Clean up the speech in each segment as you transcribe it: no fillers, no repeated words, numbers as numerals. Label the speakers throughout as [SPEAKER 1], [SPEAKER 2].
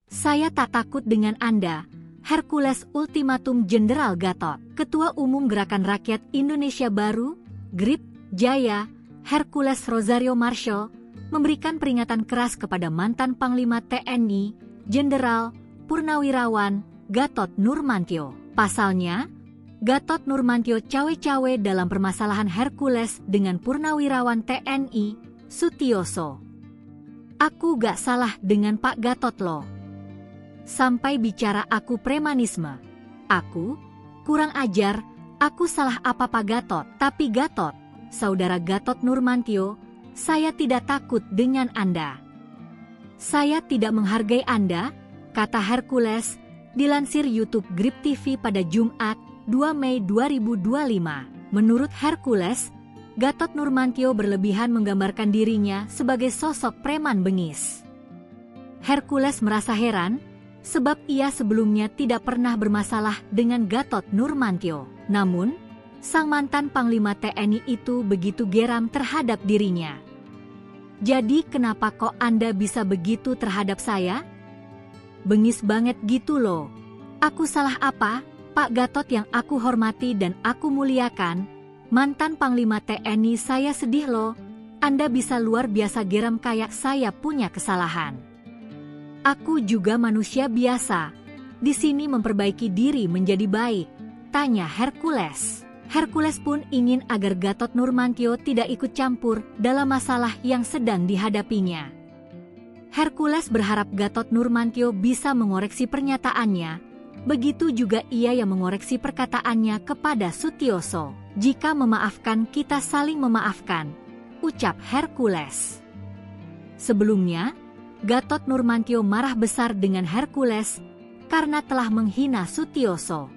[SPEAKER 1] Saya tak takut dengan Anda, Hercules, ultimatum Jenderal Gatot. Ketua Umum Gerakan Rakyat Indonesia Baru, GRIP, Jaya, Hercules Rosario Marshall, memberikan peringatan keras kepada mantan Panglima TNI, Jenderal Purnawirawan Gatot Nurmantio. Pasalnya, Gatot Nurmantio cawe-cawe dalam permasalahan Hercules dengan Purnawirawan TNI, Sutioso. Aku gak salah dengan Pak Gatot loh. Sampai bicara aku premanisme. Aku kurang ajar, aku salah apa Pak Gatot? Tapi Gatot, Saudara Gatot Nurmantio, saya tidak takut dengan Anda. Saya tidak menghargai Anda, kata Hercules, dilansir YouTube GRIP TV pada Jumat, 2 Mei 2025. Menurut Hercules, Gatot Nurmantio berlebihan menggambarkan dirinya sebagai sosok preman bengis. Hercules merasa heran, sebab ia sebelumnya tidak pernah bermasalah dengan Gatot Nurmantio. Namun, sang mantan Panglima TNI itu begitu geram terhadap dirinya. Jadi kenapa kok Anda bisa begitu terhadap saya? Bengis banget gitu loh. Aku salah apa, Pak Gatot yang aku hormati dan aku muliakan? Mantan Panglima TNI, saya sedih loh. Anda bisa luar biasa geram kayak saya punya kesalahan. Aku juga manusia biasa. Di sini memperbaiki diri menjadi baik, tanya Hercules. Hercules pun ingin agar Gatot Nurmantio tidak ikut campur dalam masalah yang sedang dihadapinya. Hercules berharap Gatot Nurmantio bisa mengoreksi pernyataannya. Begitu juga ia yang mengoreksi perkataannya kepada Sutioso. Jika memaafkan, kita saling memaafkan, ucap Hercules. Sebelumnya, Gatot Nurmantio marah besar dengan Hercules karena telah menghina Sutioso.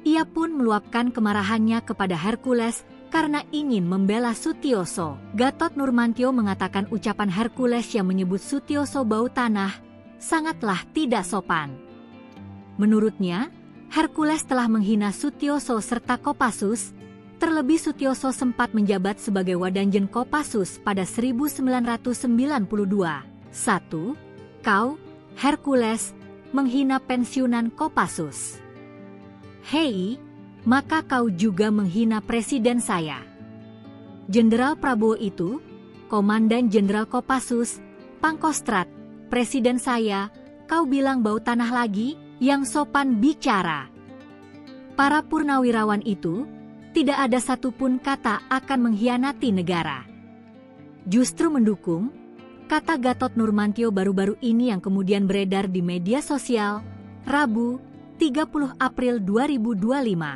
[SPEAKER 1] Ia pun meluapkan kemarahannya kepada Hercules karena ingin membela Sutioso. Gatot Nurmantio mengatakan ucapan Hercules yang menyebut Sutioso bau tanah sangatlah tidak sopan. Menurutnya, Hercules telah menghina Sutioso serta Kopassus. Terlebih Sutioso sempat menjabat sebagai Wadanjen Kopassus pada 1992. 1. Kau, Hercules, menghina pensiunan Kopassus. Hei, maka kau juga menghina presiden saya. Jenderal Prabowo itu, Komandan Jenderal Kopassus, Pangkostrat, presiden saya, kau bilang bau tanah lagi, yang sopan bicara. Para purnawirawan itu, tidak ada satupun kata akan mengkhianati negara. Justru mendukung, kata Gatot Nurmantio baru-baru ini yang kemudian beredar di media sosial, Rabu, 30 April 2025.